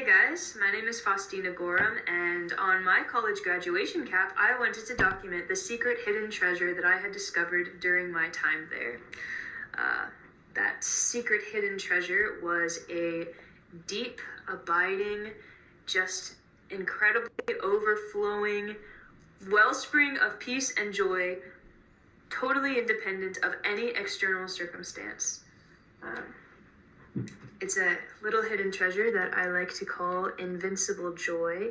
Hey guys, my name is Faustina Gorham, and on my college graduation cap, I wanted to document the secret hidden treasure that I had discovered during my time there. That secret hidden treasure was a deep, abiding, just incredibly overflowing wellspring of peace and joy, totally independent of any external circumstance. It's a little hidden treasure that I like to call invincible joy,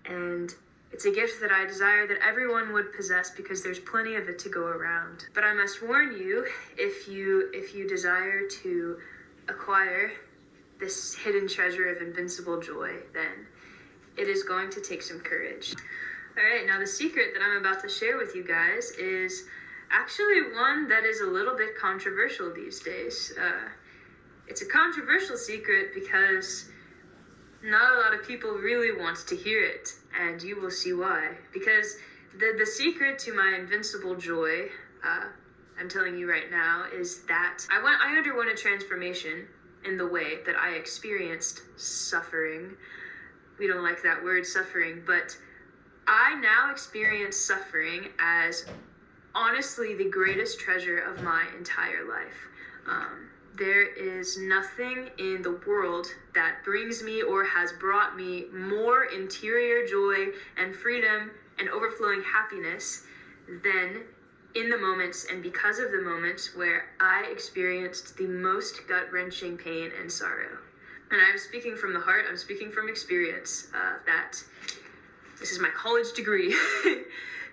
and it's a gift that I desire that everyone would possess because there's plenty of it to go around. But I must warn you, if you desire to acquire this hidden treasure of invincible joy, then it is going to take some courage. Alright, now the secret that I'm about to share with you guys is actually one that is a little bit controversial these days. It's a controversial secret because not a lot of people really want to hear it, and you will see why. Because the secret to my invincible joy, I'm telling you right now, is that I underwent a transformation in the way that I experienced suffering. We don't like that word, suffering, but I now experience suffering as honestly the greatest treasure of my entire life. There is nothing in the world that brings me or has brought me more interior joy and freedom and overflowing happiness than in the moments and because of the moments where I experienced the most gut-wrenching pain and sorrow. And I'm speaking from the heart, I'm speaking from experience, that this is my college degree.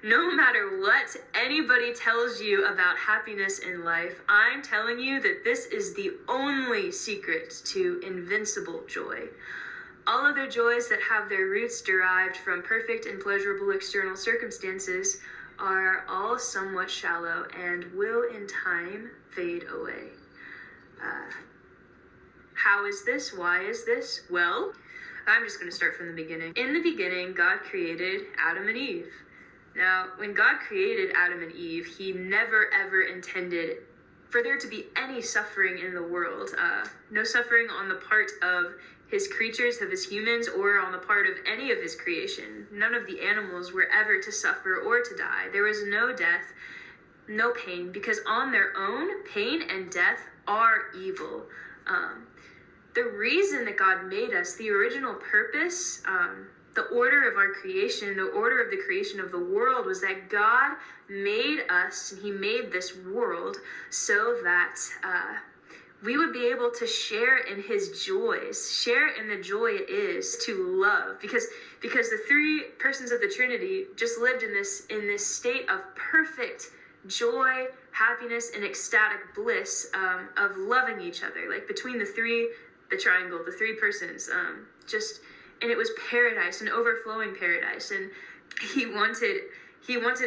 No matter what anybody tells you about happiness in life, I'm telling you that this is the only secret to invincible joy. All other joys that have their roots derived from perfect and pleasurable external circumstances are all somewhat shallow and will in time fade away. How is this? Why is this? Well, I'm just going to start from the beginning. In the beginning, God created Adam and Eve. Now, when God created Adam and Eve, he never ever intended for there to be any suffering in the world. No suffering on the part of his creatures, of his humans, or on the part of any of his creation. None of the animals were ever to suffer or to die. There was no death, no pain, because on their own, pain and death are evil. The reason that God made us, the original purpose, the order of our creation, the order of the creation of the world was that God made us, and he made this world so that we would be able to share in his joys, share in the joy it is to love, because the three persons of the Trinity just lived in this state of perfect joy, happiness, and ecstatic bliss of loving each other, like between the triangle, the three persons, and it was paradise, an overflowing paradise, and he wanted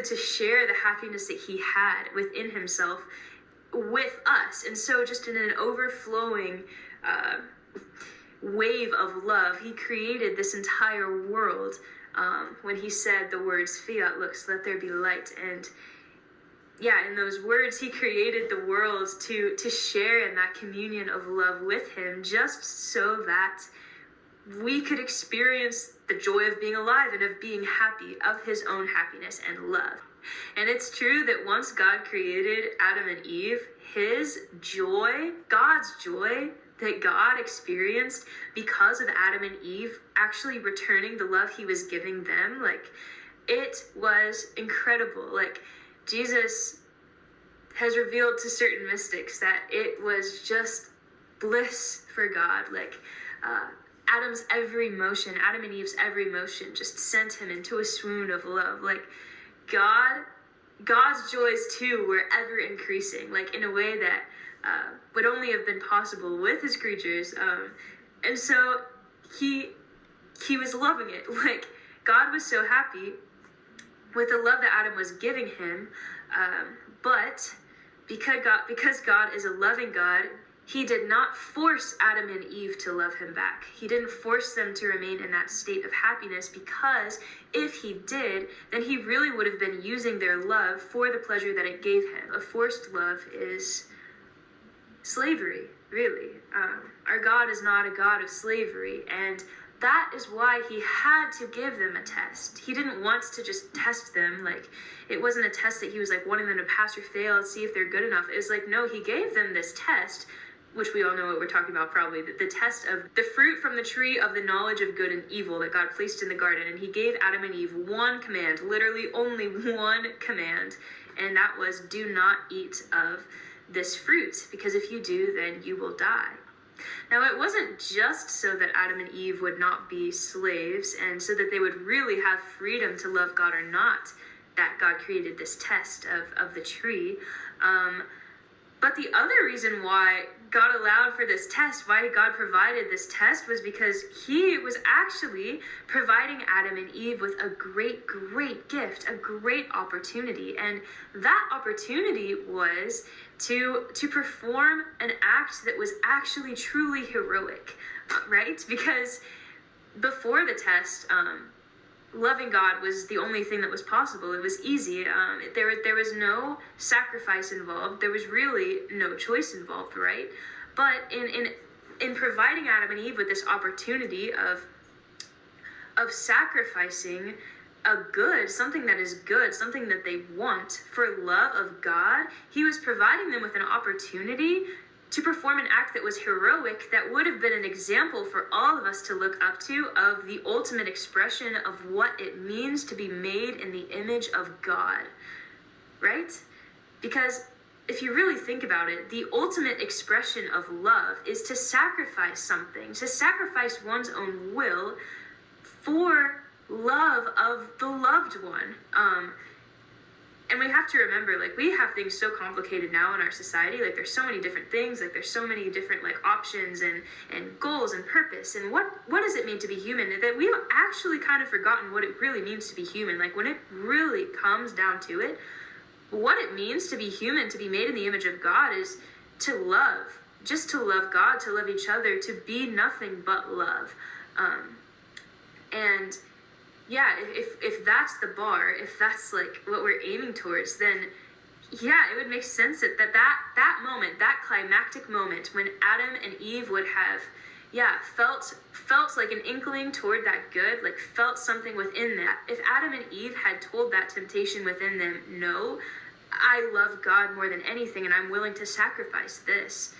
to share the happiness that he had within himself with us. And so just in an overflowing wave of love, he created this entire world when he said the words, "Fiat lux, let there be light." And yeah, in those words, he created the world to share in that communion of love with him, just so that we could experience the joy of being alive and of being happy, of his own happiness and love. And it's true that once God created Adam and Eve, his joy, God's joy that God experienced because of Adam and Eve actually returning the love he was giving them, like, it was incredible. Like, Jesus has revealed to certain mystics that it was just bliss for God. Like, Adam and Eve's every motion just sent him into a swoon of love. Like, God's joys too were ever increasing, like in a way that would only have been possible with his creatures. And so he was loving it. Like, God was so happy with the love that Adam was giving him, but because God is a loving God, he did not force Adam and Eve to love him back. He didn't force them to remain in that state of happiness, because if he did, then he really would have been using their love for the pleasure that it gave him. A forced love is slavery, really. Our God is not a God of slavery, and that is why he had to give them a test. He didn't want to just test them. Like, it wasn't a test that he was like wanting them to pass or fail and see if they're good enough. It was like, no, he gave them this test, which we all know what we're talking about probably, the test of the fruit from the tree of the knowledge of good and evil that God placed in the garden. And he gave Adam and Eve one command, literally only one command, and that was, do not eat of this fruit, because if you do, then you will die. Now, it wasn't just so that Adam and Eve would not be slaves and so that they would really have freedom to love God or not, that God created this test of the tree. But the other reason why God allowed for this test, why God provided this test, was because he was actually providing Adam and Eve with a great, great gift, a great opportunity. And that opportunity was to perform an act that was actually truly heroic, right? Because before the test, loving God was the only thing that was possible. It was easy. There was no sacrifice involved. There was really no choice involved, right? But in providing Adam and Eve with this opportunity of sacrificing something that is good, something that they want for love of God, he was providing them with an opportunity to perform an act that was heroic, that would have been an example for all of us to look up to, of the ultimate expression of what it means to be made in the image of God, right? Because if you really think about it, the ultimate expression of love is to sacrifice something, to sacrifice one's own will for love of the loved one. And we have to remember, like, we have things so complicated now in our society. Like, there's so many different things, like there's so many different like options and goals and purpose. And what does it mean to be human? That we've actually kind of forgotten what it really means to be human. Like, when it really comes down to it, what it means to be human, to be made in the image of God, is to love, just to love God, to love each other, to be nothing but love. And yeah, if that's the bar, if that's like what we're aiming towards, then yeah, it would make sense that moment, that climactic moment when Adam and Eve would have, felt like an inkling toward that good, like felt something within that. If Adam and Eve had told that temptation within them, no, I love God more than anything, and I'm willing to sacrifice this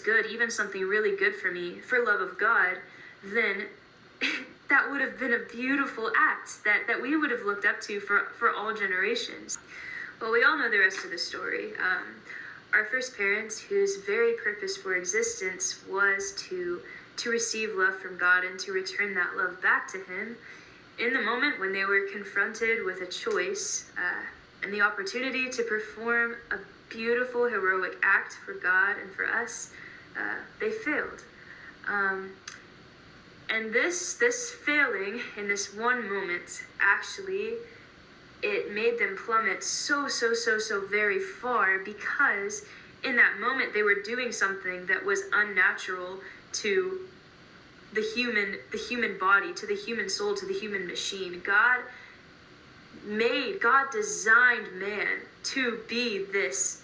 good, even something really good for me, for love of God, then that would have been a beautiful act that we would have looked up to for all generations. Well, we all know the rest of the story. Our first parents, whose very purpose for existence was to receive love from God and to return that love back to him, in the moment when they were confronted with a choice and the opportunity to perform a beautiful, heroic act for God and for us, they failed. And this failing in this one moment, actually, it made them plummet so very far, because in that moment they were doing something that was unnatural to the human body, to the human soul, to the human machine. God designed man to be this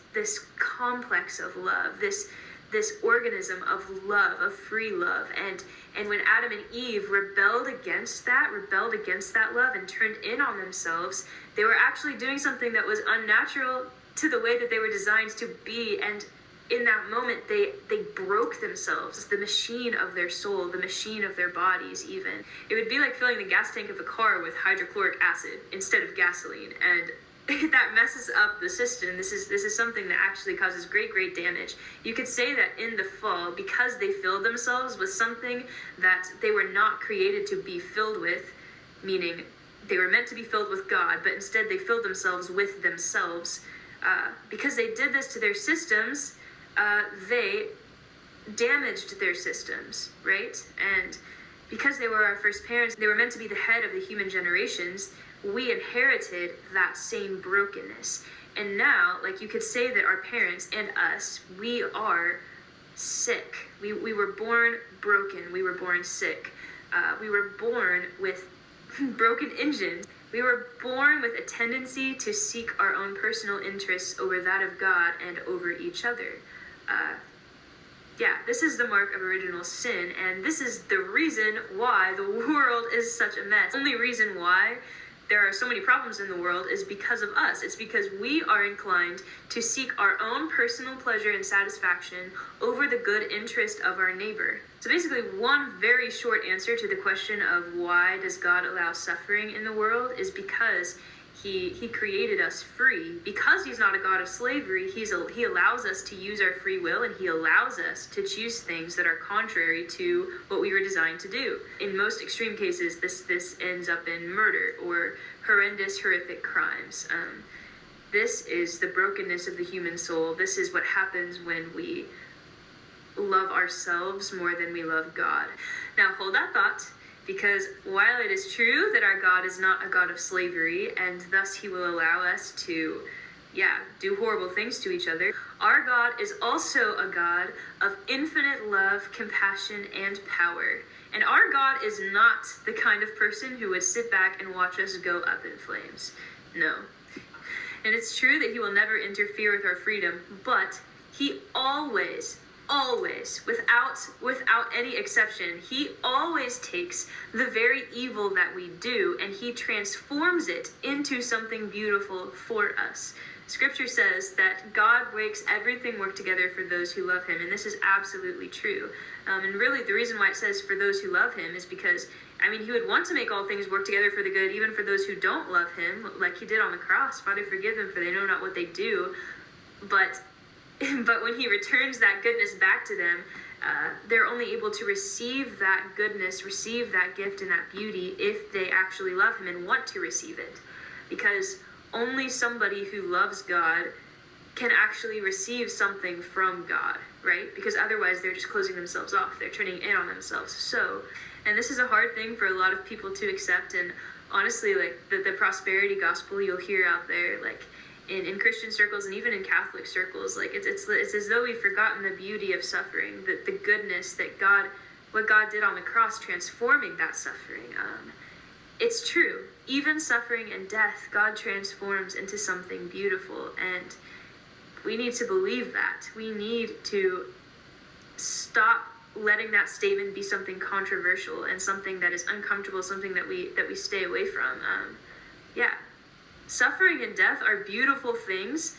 complex of love, this organism of love, of free love. And when Adam and Eve rebelled against that love and turned in on themselves, they were actually doing something that was unnatural to the way that they were designed to be. And in that moment, they broke themselves, the machine of their soul, the machine of their bodies even. It would be like filling the gas tank of a car with hydrochloric acid instead of gasoline. And that messes up the system. This is something that actually causes great damage. You could say that in the fall, because they filled themselves with something that they were not created to be filled with, meaning they were meant to be filled with God, but instead they filled themselves with themselves. Because they did this to their systems, they damaged their systems, right? And because they were our first parents, they were meant to be the head of the human generations, we inherited that same brokenness. And now, like, you could say that our parents and us, we are sick. We were born broken. We were born sick. We were born with broken engines. We were born with a tendency to seek our own personal interests over that of God and over each other. Yeah, this is the mark of original sin, and this is the reason why the world is such a mess. The only reason why there are so many problems in the world is because of us. It's because we are inclined to seek our own personal pleasure and satisfaction over the good interest of our neighbor. So basically, one very short answer to the question of why does God allow suffering in the world is because he created us free. Because he's not a God of slavery, he allows us to use our free will, and he allows us to choose things that are contrary to what we were designed to do. In most extreme cases, this ends up in murder or horrific crimes. This is the brokenness of the human soul. This is what happens when we love ourselves more than we love God. Now hold that thought, because while it is true that our God is not a God of slavery, and thus he will allow us to, do horrible things to each other, our God is also a God of infinite love, compassion, and power. And our God is not the kind of person who would sit back and watch us go up in flames. No. And it's true that he will never interfere with our freedom, but he always, without any exception, he always takes the very evil that we do and he transforms it into something beautiful for us. Scripture says that God makes everything work together for those who love him, and this is absolutely true. And really the reason why it says for those who love him is because, he would want to make all things work together for the good, even for those who don't love him, like he did on the cross. Father, forgive them, for they know not what they do. But when he returns that goodness back to them, they're only able to receive that goodness, receive that gift and that beauty if they actually love him and want to receive it. Because only somebody who loves God can actually receive something from God, right? Because otherwise they're just closing themselves off. They're turning in on themselves. And this is a hard thing for a lot of people to accept. And honestly, like the prosperity gospel you'll hear out there, like in Christian circles and even in Catholic circles, like it's as though we've forgotten the beauty of suffering, the goodness that what God did on the cross, transforming that suffering. It's true. Even suffering and death, God transforms into something beautiful, and we need to believe that. We need to stop letting that statement be something controversial and something that is uncomfortable, something that we stay away from. Suffering and death are beautiful things,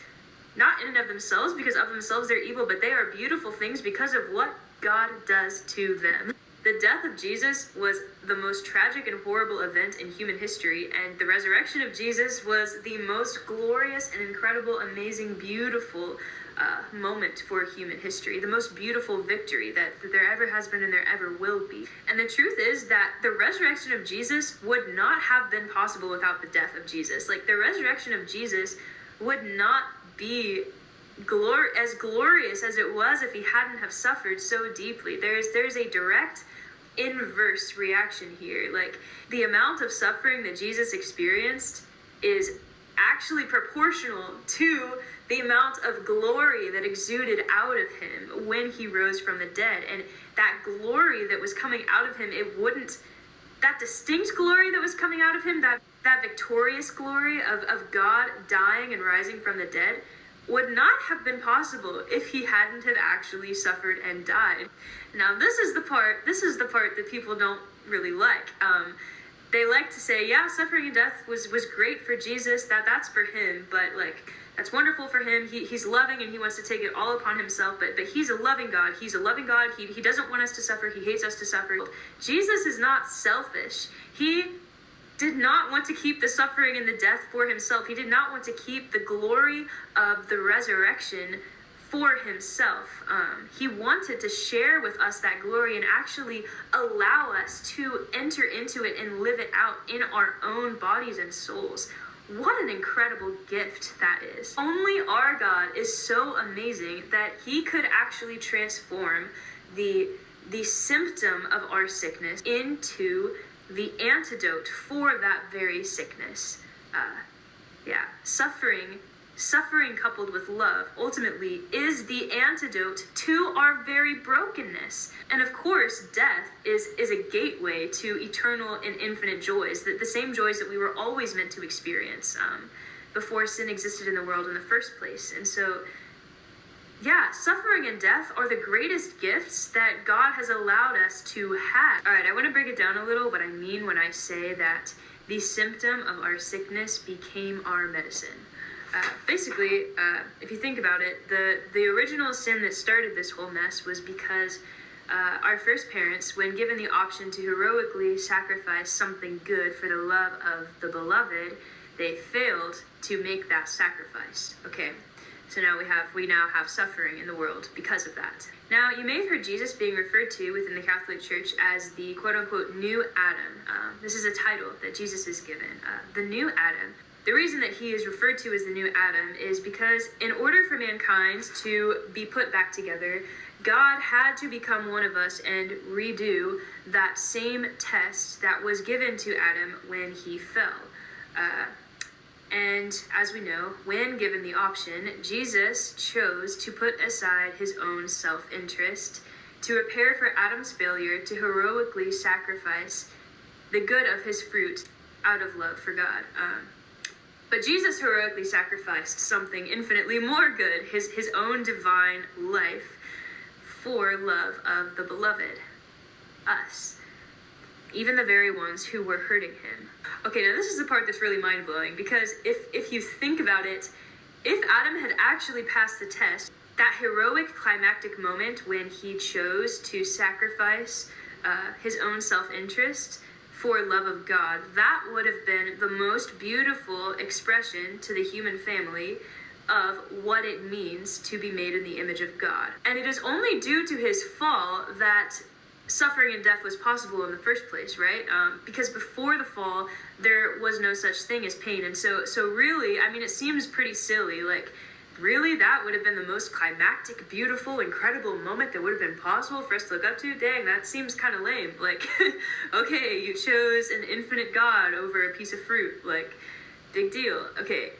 not in and of themselves, because of themselves they're evil, but they are beautiful things because of what God does to them. The death of Jesus was the most tragic and horrible event in human history, and the resurrection of Jesus was the most glorious and incredible, amazing, beautiful moment for human history, the most beautiful victory that there ever has been and there ever will be. And the truth is that the resurrection of Jesus would not have been possible without the death of Jesus. Like, the resurrection of Jesus would not be as glorious as it was if he hadn't have suffered so deeply. There's a direct inverse reaction here. Like, the amount of suffering that Jesus experienced is actually proportional to the amount of glory that exuded out of him when he rose from the dead. And that glory that was coming out of him, that distinct glory that was coming out of him, that victorious glory of God dying and rising from the dead, would not have been possible if he hadn't have actually suffered and died. Now, this is the part that people don't really like. They like to say, suffering and death was great for Jesus, that's for him, but that's wonderful for him. He's loving and he wants to take it all upon himself, but he's a loving God. He's a loving God. He doesn't want us to suffer. He hates us to suffer. Jesus is not selfish. He did not want to keep the suffering and the death for himself. He did not want to keep the glory of the resurrection for himself. He wanted to share with us that glory and actually allow us to enter into it and live it out in our own bodies and souls. What an incredible gift that is. Only our God is so amazing that he could actually transform the symptom of our sickness into the antidote for that very sickness. Suffering coupled with love ultimately is the antidote to our very brokenness. And of course, death is a gateway to eternal and infinite joys, the same joys that we were always meant to experience before sin existed in the world in the first place. And so yeah, suffering and death are the greatest gifts that God has allowed us to have. All right, I want to break it down a little, what I mean when I say that the symptom of our sickness became our medicine. Basically, if you think about it, the original sin that started this whole mess was because our first parents, when given the option to heroically sacrifice something good for the love of the beloved, they failed to make that sacrifice. Okay, so now we now have suffering in the world because of that. Now, you may have heard Jesus being referred to within the Catholic Church as the quote-unquote new Adam. This is a title that Jesus is given, the new Adam. The reason that he is referred to as the new Adam is because in order for mankind to be put back together, God had to become one of us and redo that same test that was given to Adam when he fell. And as we know, when given the option, Jesus chose to put aside his own self-interest to repair for Adam's failure to heroically sacrifice the good of his fruit out of love for God. But Jesus heroically sacrificed something infinitely more good, his own divine life, for love of the beloved, us, even the very ones who were hurting him. Okay, now this is the part that's really mind-blowing, because if you think about it, if Adam had actually passed the test, that heroic climactic moment when he chose to sacrifice his own self-interest for love of God, that would have been the most beautiful expression to the human family of what it means to be made in the image of God. And it is only due to his fall that suffering and death was possible in the first place, right? Because before the fall, there was no such thing as pain. And so really, I mean, it seems pretty silly. Like, really, that would have been the most climactic, beautiful, incredible moment that would have been possible for us to look up to? Dang, that seems kind of lame. Like, okay, you chose an infinite God over a piece of fruit. Like, big deal. Okay.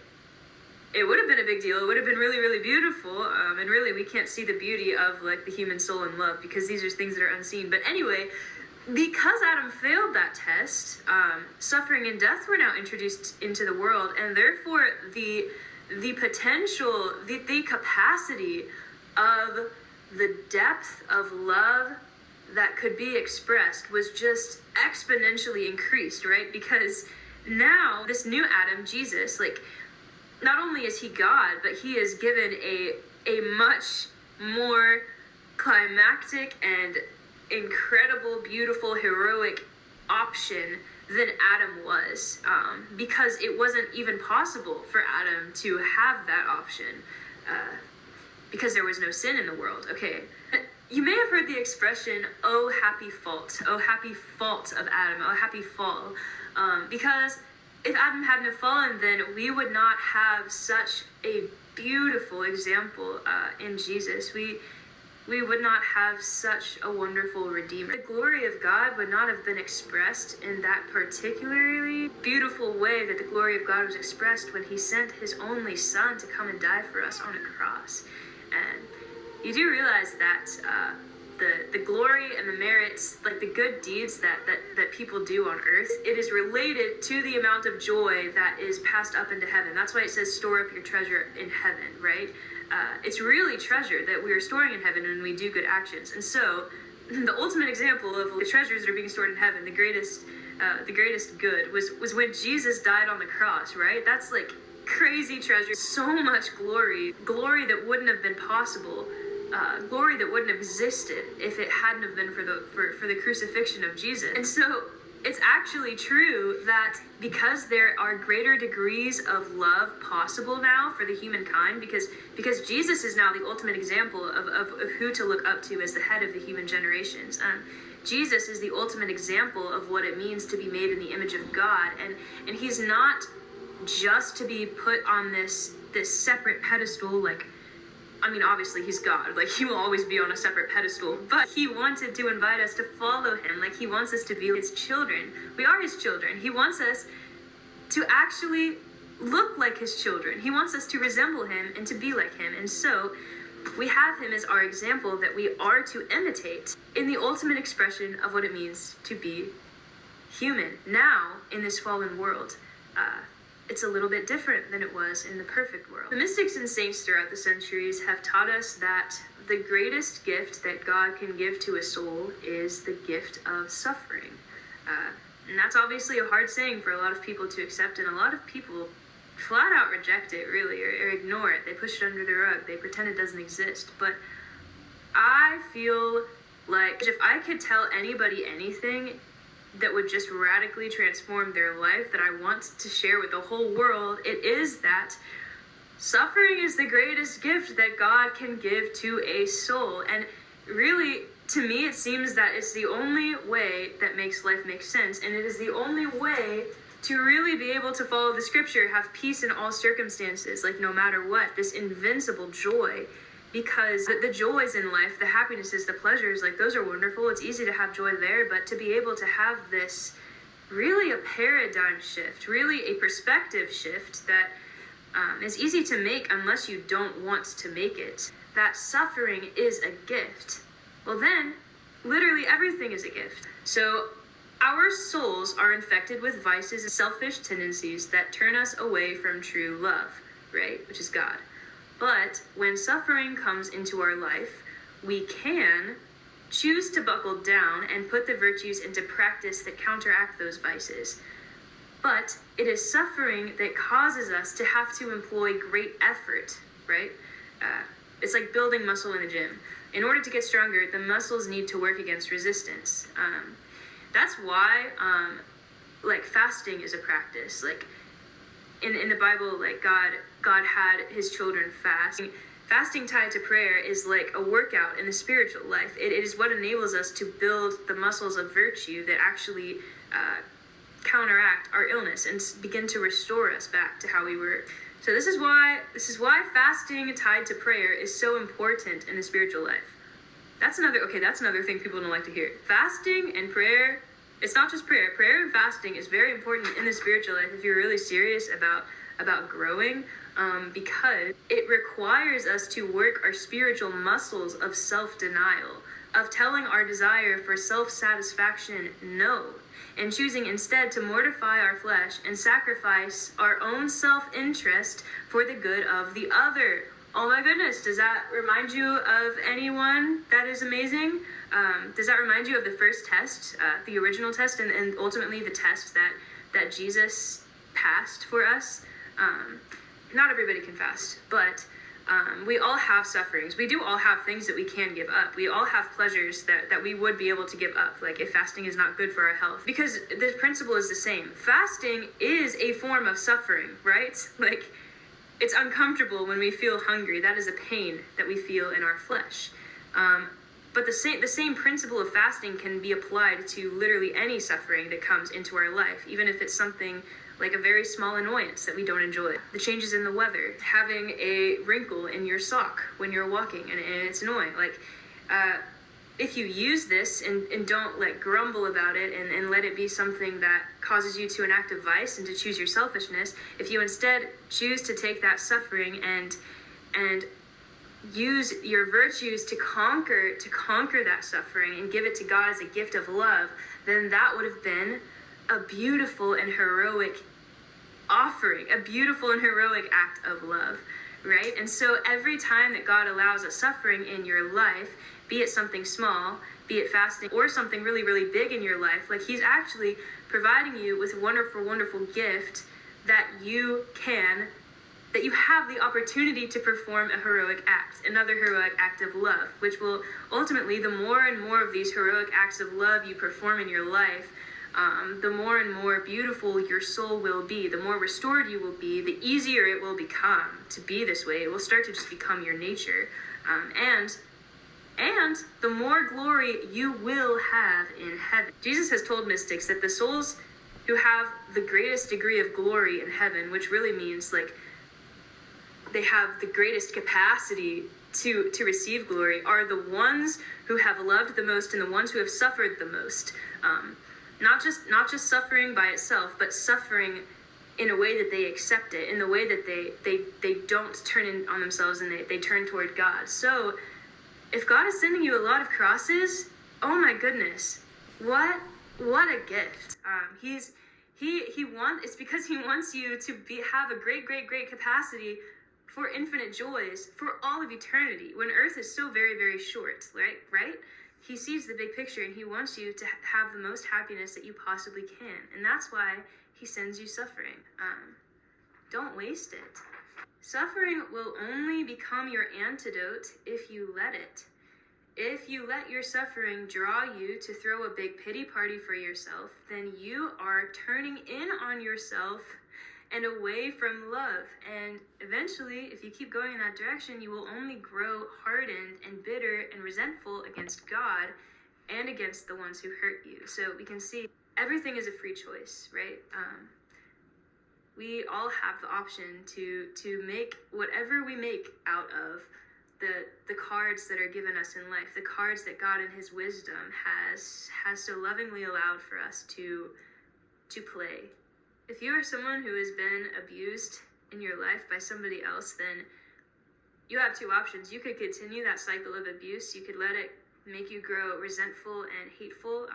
It would have been a big deal. It would have been really, really beautiful. And really, we can't see the beauty of like the human soul and love because these are things that are unseen. But anyway, because Adam failed that test, suffering and death were now introduced into the world, and therefore the potential, the capacity of the depth of love that could be expressed was just exponentially increased, right? Because now this new Adam, Jesus, like, not only is he God, but he is given a much more climactic and incredible, beautiful, heroic option than Adam was, because it wasn't even possible for Adam to have that option, because there was no sin in the world. Okay, you may have heard the expression, "Oh happy fault of Adam, oh happy fall," because if Adam hadn't have fallen, then we would not have such a beautiful example in Jesus. We would not have such a wonderful Redeemer. The glory of God would not have been expressed in that particularly beautiful way that the glory of God was expressed when he sent his only son to come and die for us on a cross. And you do realize that the glory and the merits, like the good deeds that people do on earth, it is related to the amount of joy that is passed up into heaven. That's why it says store up your treasure in heaven, right? It's really treasure that we are storing in heaven when we do good actions. And so the ultimate example of the treasures that are being stored in heaven, the greatest good was when Jesus died on the cross, right? That's like crazy treasure, so much glory that wouldn't have been possible. Glory that wouldn't have existed if it hadn't have been for the crucifixion of Jesus. And so it's actually true that because there are greater degrees of love possible now for the humankind, because Jesus is now the ultimate example of who to look up to as the head of the human generations. Jesus is the ultimate example of what it means to be made in the image of God, and he's not just to be put on this separate pedestal, like, I mean, obviously he's God, like he will always be on a separate pedestal, but he wanted to invite us to follow him, like he wants us to be his children. We are his children. He wants us to actually look like his children. He wants us to resemble him and to be like him. And so we have him as our example that we are to imitate in the ultimate expression of what it means to be human now in this fallen world. it's a little bit different than it was in the perfect world. The mystics and saints throughout the centuries have taught us that the greatest gift that God can give to a soul is the gift of suffering. And that's obviously a hard saying for a lot of people to accept, and a lot of people flat out reject it, really, or ignore it. They push it under the rug. They pretend it doesn't exist. But I feel like if I could tell anybody anything that would just radically transform their life that I want to share with the whole world, it is that suffering is the greatest gift that God can give to a soul. And really, to me, it seems that it's the only way that makes life make sense, and it is the only way to really be able to follow the scripture, have peace in all circumstances, like no matter what, this invincible joy. Because the joys in life, the happinesses, the pleasures, like those are wonderful. It's easy to have joy there, but to be able to have this really a paradigm shift, really a perspective shift that is easy to make unless you don't want to make it, that suffering is a gift. Well then, literally everything is a gift. So our souls are infected with vices and selfish tendencies that turn us away from true love, right? Which is God. But when suffering comes into our life, we can choose to buckle down and put the virtues into practice that counteract those vices. But it is suffering that causes us to have to employ great effort, right? It's like building muscle in the gym. In order to get stronger, the muscles need to work against resistance. That's why, like, fasting is a practice. Like, in the Bible, like, God had his children fast. Fasting tied to prayer is like a workout in the spiritual life. It is what enables us to build the muscles of virtue that actually counteract our illness and begin to restore us back to how we were. So this is why fasting tied to prayer is so important in the spiritual life. That's another thing people don't like to hear. Fasting and prayer, it's not just prayer. Prayer and fasting is very important in the spiritual life if you're really serious about growing, because it requires us to work our spiritual muscles of self-denial, of telling our desire for self-satisfaction no, and choosing instead to mortify our flesh and sacrifice our own self-interest for the good of the other. Oh my goodness, does that remind you of anyone that is amazing? Does that remind you of the first test, the original test, and ultimately the test that Jesus passed for us? Not everybody can fast, but we all have sufferings. We do all have things that we can give up. We all have pleasures that we would be able to give up, like if fasting is not good for our health. Because the principle is the same. Fasting is a form of suffering, right? Like, it's uncomfortable when we feel hungry. That is a pain that we feel in our flesh. But the same principle of fasting can be applied to literally any suffering that comes into our life, even if it's something like a very small annoyance that we don't enjoy. The changes in the weather, having a wrinkle in your sock when you're walking, and it's annoying. Like, if you use this and don't like grumble about it and let it be something that causes you to enact a vice and to choose your selfishness, if you instead choose to take that suffering and use your virtues to conquer that suffering and give it to God as a gift of love, then that would have been a beautiful and heroic offering, a beautiful and heroic act of love, right? And so every time that God allows a suffering in your life, be it something small, be it fasting, or something really, really big in your life, like he's actually providing you with a wonderful, wonderful gift that you have the opportunity to perform a heroic act, another heroic act of love, which will ultimately, the more and more of these heroic acts of love you perform in your life, the more and more beautiful your soul will be, the more restored you will be, the easier it will become to be this way. It will start to just become your nature. And the more glory you will have in heaven. Jesus has told mystics that the souls who have the greatest degree of glory in heaven, which really means like they have the greatest capacity to receive glory, are the ones who have loved the most and the ones who have suffered the most. Not just suffering by itself, but suffering in a way that they accept it, in the way that they don't turn in on themselves and they turn toward God. So if God is sending you a lot of crosses, oh my goodness, what a gift. It's because he wants you to have a great, great, great capacity for infinite joys for all of eternity, when earth is so very, very short, right? He sees the big picture, and he wants you to have the most happiness that you possibly can. And that's why he sends you suffering. Don't waste it. Suffering will only become your antidote if you let it. If you let your suffering draw you to throw a big pity party for yourself, then you are turning in on yourself and away from love. And eventually, if you keep going in that direction, you will only grow hardened and bitter and resentful against God and against the ones who hurt you. So we can see everything is a free choice, right? We all have the option to make whatever we make out of the cards that are given us in life, the cards that God in his wisdom has so lovingly allowed for us to play. If you are someone who has been abused in your life by somebody else, then you have two options. You could continue that cycle of abuse. You could let it make you grow resentful and hateful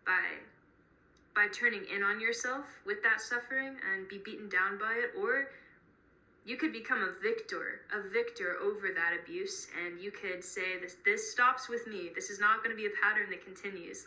by turning in on yourself with that suffering and be beaten down by it, or you could become a victor over that abuse, and you could say, this stops with me. This is not going to be a pattern that continues.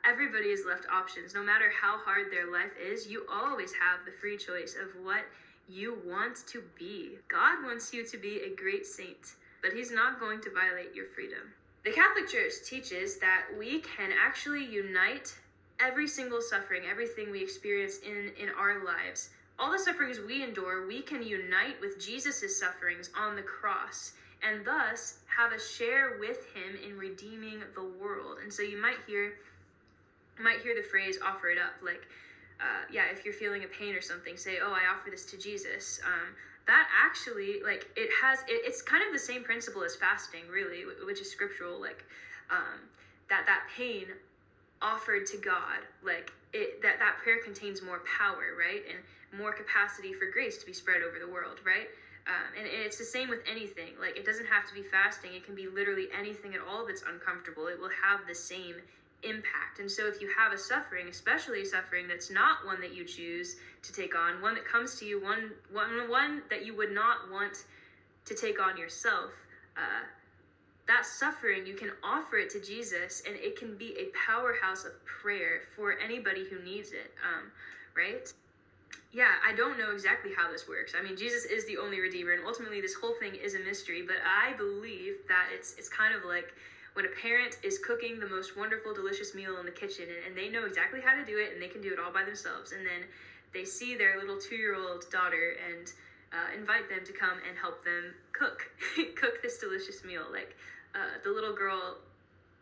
Everybody is left options. No matter how hard their life is, you always have the free choice of what you want to be. God wants you to be a great saint, but he's not going to violate your freedom. The Catholic Church teaches that we can actually unite every single suffering, everything we experience in our lives. All the sufferings we endure, we can unite with Jesus' sufferings on the cross, and thus have a share with him in redeeming the world. And so you might hear the phrase, offer it up. If you're feeling a pain or something, say, oh, I offer this to Jesus. That actually, it's kind of the same principle as fasting, really, which is scriptural, that pain offered to God, that prayer contains more power, right? And more capacity for grace to be spread over the world, right? And it's the same with anything. It doesn't have to be fasting. It can be literally anything at all that's uncomfortable. It will have the same impact. And so if you have a suffering, especially a suffering that's not one that you choose to take on, one that comes to you, one that you would not want to take on yourself, that suffering, you can offer it to Jesus, and it can be a powerhouse of prayer for anybody who needs it, right? Yeah, I don't know exactly how this works. I mean, Jesus is the only Redeemer, and ultimately this whole thing is a mystery, but I believe that it's kind of like when a parent is cooking the most wonderful, delicious meal in the kitchen, and they know exactly how to do it, and they can do it all by themselves, and then they see their little 2-year-old daughter and invite them to come and help them cook this delicious meal. The little girl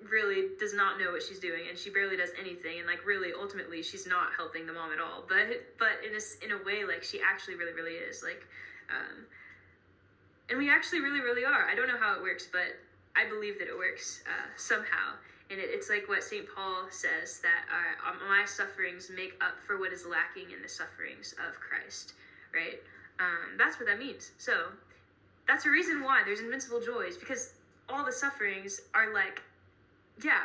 really does not know what she's doing, and she barely does anything, and really ultimately she's not helping the mom at all, but in a way, she actually really, really is, and we actually really, really are. I don't know how it works, but I believe that it works somehow. And it's like what St. Paul says, that my sufferings make up for what is lacking in the sufferings of Christ, right? That's what that means. So that's a reason why there's invincible joys, because all the sufferings are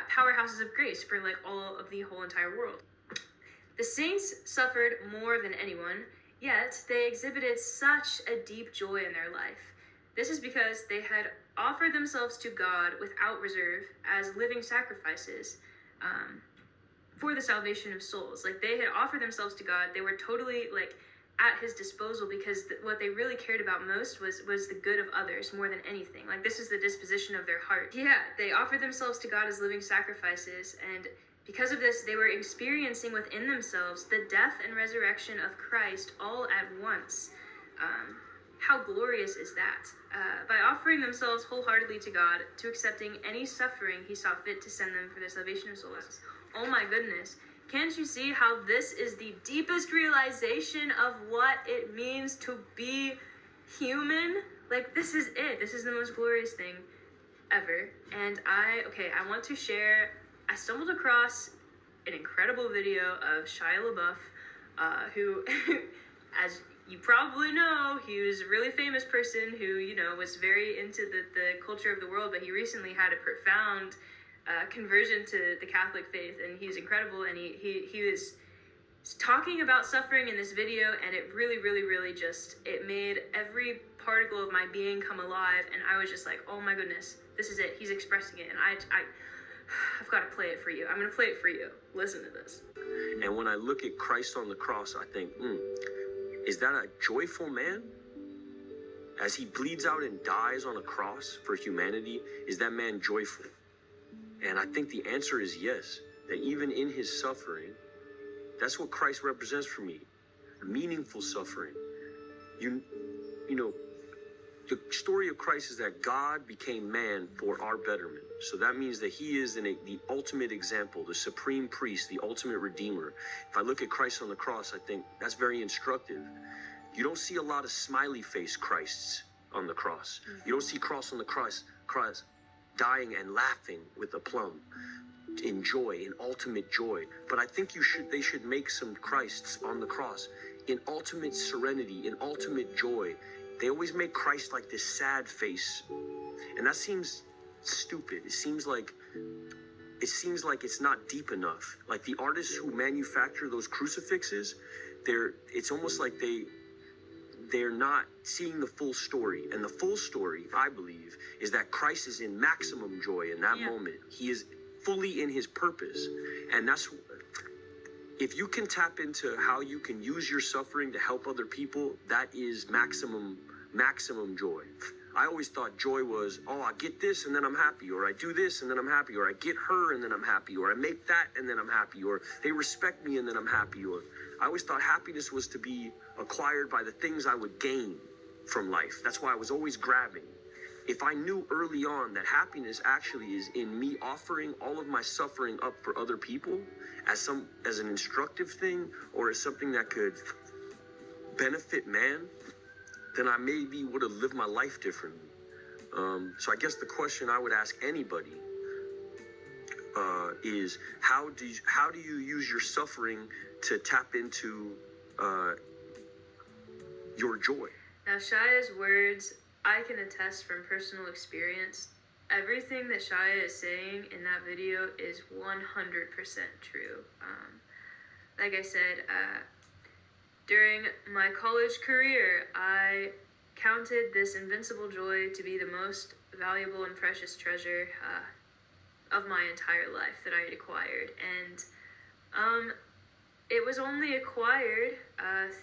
powerhouses of grace for all of the whole entire world. The saints suffered more than anyone, yet they exhibited such a deep joy in their life. This is because they had offered themselves to God without reserve as living sacrifices for the salvation of souls. They had offered themselves to God. They were totally at his disposal, because what they really cared about most was the good of others more than anything. This is the disposition of their heart. Yeah, they offered themselves to God as living sacrifices, and because of this, they were experiencing within themselves the death and resurrection of Christ all at once. How glorious is that? By offering themselves wholeheartedly to God, to accepting any suffering he saw fit to send them for the salvation of souls. Oh my goodness. Can't you see how this is the deepest realization of what it means to be human? This is it. This is the most glorious thing ever. And I want to share, I stumbled across an incredible video of Shia LaBeouf, who, as you probably know, he was a really famous person who, was very into the culture of the world, but he recently had a profound conversion to the Catholic faith, and he's incredible, and he talking about suffering in this video, and it really just, it made every particle of my being come alive, and I was just like, oh my goodness, this is it. He's expressing it, and I've got to play it for you. I'm going to play it for you. Listen to this. And when I look at Christ on the cross, I think, is that a joyful man? As he bleeds out and dies on a cross for humanity, is that man joyful? And I think the answer is yes, that even in his suffering, that's what Christ represents for me. Meaningful suffering. You know, the story of Christ is that God became man for our betterment. So that means that he is the ultimate example, the supreme priest, the ultimate redeemer. If I look at Christ on the cross, I think that's very instructive. You don't see a lot of smiley face Christs on the cross. You don't see Christ on the cross dying and laughing with aplomb, in joy, in ultimate joy. But I think they should make some Christs on the cross in ultimate serenity, in ultimate joy. They always make Christ like this sad face, and that seems stupid. It seems like it's not deep enough. Like the artists who manufacture those crucifixes, it's almost like they're not seeing the full story. And the full story, I believe, is that Christ is in maximum joy in that moment. He is fully in his purpose. And that's, if you can tap into how you can use your suffering to help other people, that is maximum joy. I always thought joy was, oh, I get this and then I'm happy, or I do this and then I'm happy, or I get her and then I'm happy, or I make that and then I'm happy, or they respect me and then I'm happy. Or I always thought happiness was to be acquired by the things I would gain from life. That's why I was always grabbing. If I knew early on that happiness actually is in me offering all of my suffering up for other people as an instructive thing, or as something that could benefit man, then I maybe would have lived my life differently. So I guess the question I would ask anybody is, how do you use your suffering to tap into your joy? Now, Shia's words, I can attest from personal experience. Everything that Shia is saying in that video is 100% true. Like I said, during my college career, I counted this invincible joy to be the most valuable and precious treasure of my entire life that I had acquired. And it was only acquired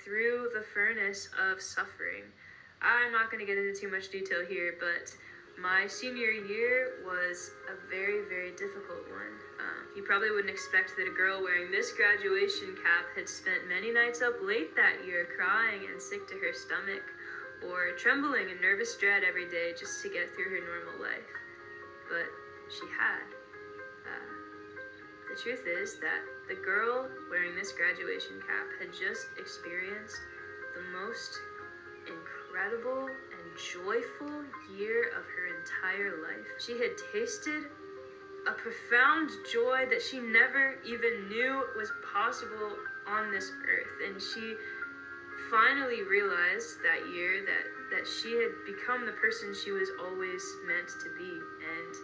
through the furnace of suffering. I'm not going to get into too much detail here, but my senior year was a very difficult one. You probably wouldn't expect that a girl wearing this graduation cap had spent many nights up late that year crying and sick to her stomach, or trembling in nervous dread every day just to get through her normal life. But she had. The truth is that the girl wearing this graduation cap had just experienced the most incredible and joyful year of her entire life. She had tasted a profound joy that she never even knew was possible on this earth. And she finally realized that year that she had become the person she was always meant to be. And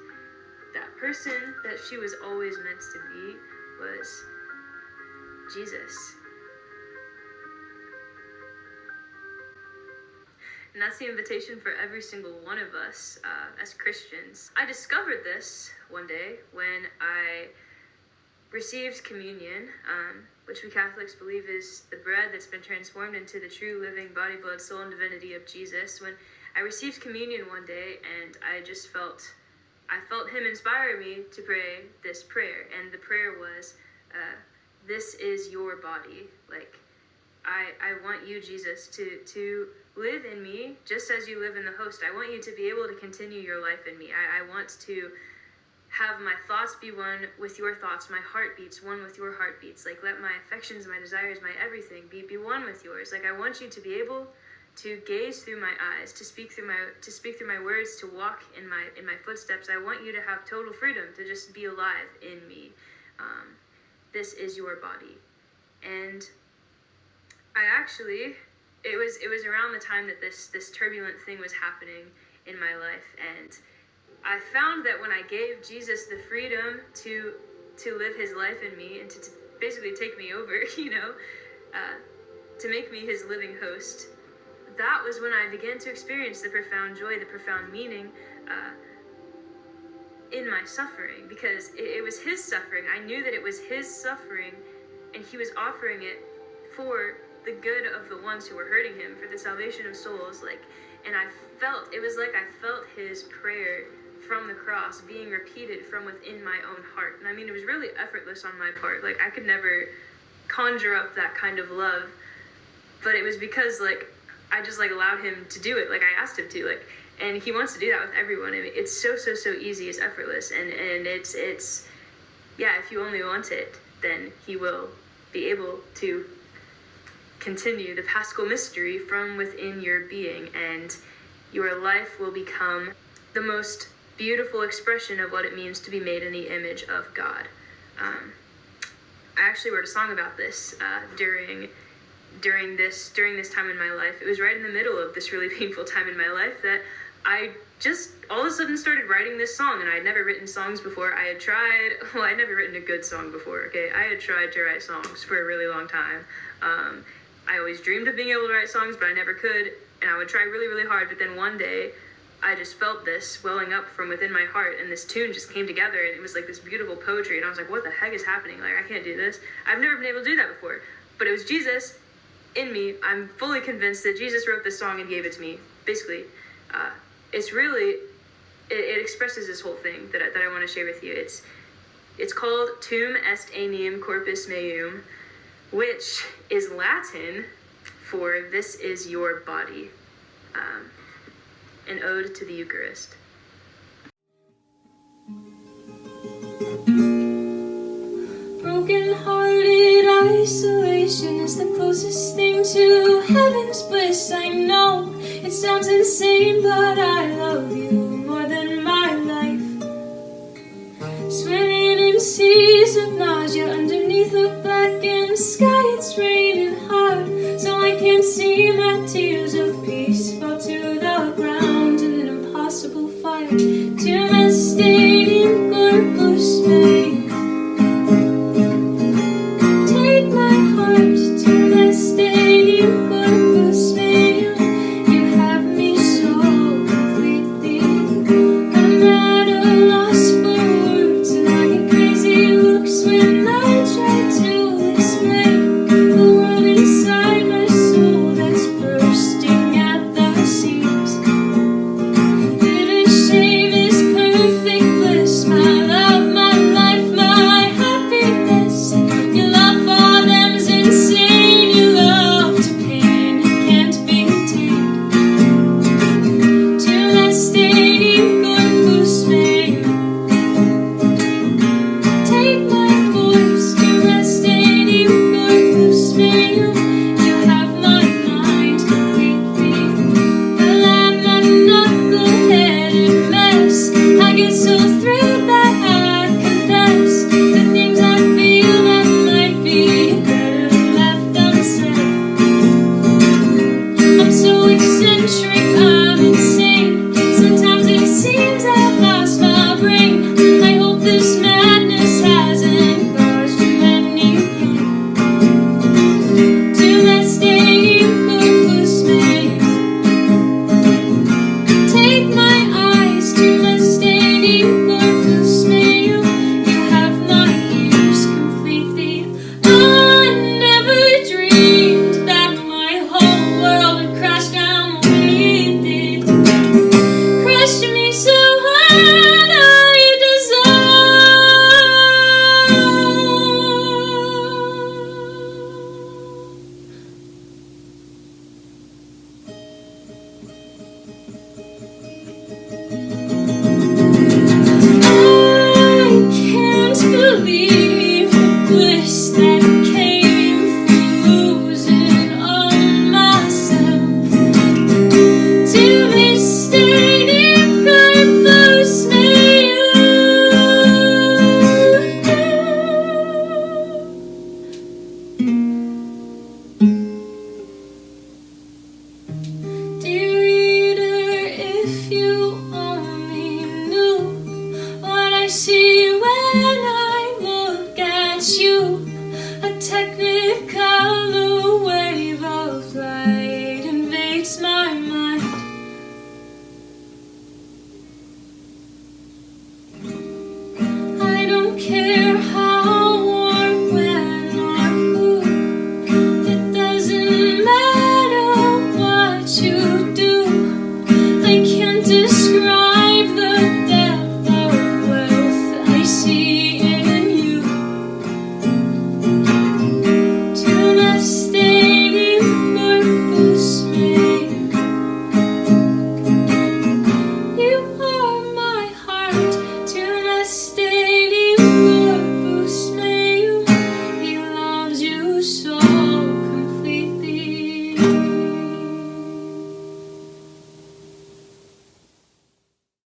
that person that she was always meant to be was Jesus. And that's the invitation for every single one of us as Christians. I discovered this one day when I received communion, which we Catholics believe is the bread that's been transformed into the true living body, blood, soul, and divinity of Jesus. When I received communion one day, and I felt him inspire me to pray this prayer. And the prayer was, this is your body. Like, I want you, Jesus, to live in me just as you live in the host. I want you to be able to continue your life in me. I want to have my thoughts be one with your thoughts, my heartbeats one with your heartbeats. Like, let my affections, my desires, my everything be one with yours. Like, I want you to be able to gaze through my eyes, to speak through my words, to walk in my footsteps. I want you to have total freedom to just be alive in me. This is your body. And it was around the time that this turbulent thing was happening in my life, and I found that when I gave Jesus the freedom to live his life in me and basically take me over, to make me his living host. That was when I began to experience the profound joy, the profound meaning in my suffering, because it was his suffering. I knew that it was his suffering, and he was offering it for the good of the ones who were hurting him, for the salvation of souls. And it was like I felt his prayer from the cross being repeated from within my own heart. And I mean, it was really effortless on my part. Like, I could never conjure up that kind of love, but it was because I just allowed him to do it. I asked him to, and he wants to do that with everyone. I mean, it's so easy, it's effortless, and it's yeah, if you only want it, then he will be able to continue the Paschal mystery from within your being, and your life will become the most beautiful expression of what it means to be made in the image of God. I actually wrote a song about this during this time in my life. It was right in the middle of this really painful time in my life that I just all of a sudden started writing this song, and I had never written songs before. I'd never written a good song before, okay? I had tried to write songs for a really long time. I always dreamed of being able to write songs, but I never could, and I would try really, really hard, but then one day, I just felt this welling up from within my heart, and this tune just came together, and it was like this beautiful poetry, and I was like, what the heck is happening? I can't do this. I've never been able to do that before, but it was Jesus in me. I'm fully convinced that Jesus wrote this song and gave it to me. Basically, it's really, it expresses this whole thing that I want to share with you. It's called Tum est enim corpus meum, which is Latin for this is your body. An ode to the Eucharist. Broken-hearted isolation is the closest thing to heaven's bliss. I know it sounds insane, but I love you more than my life. Swimming in seas of nausea underneath a blackened sky.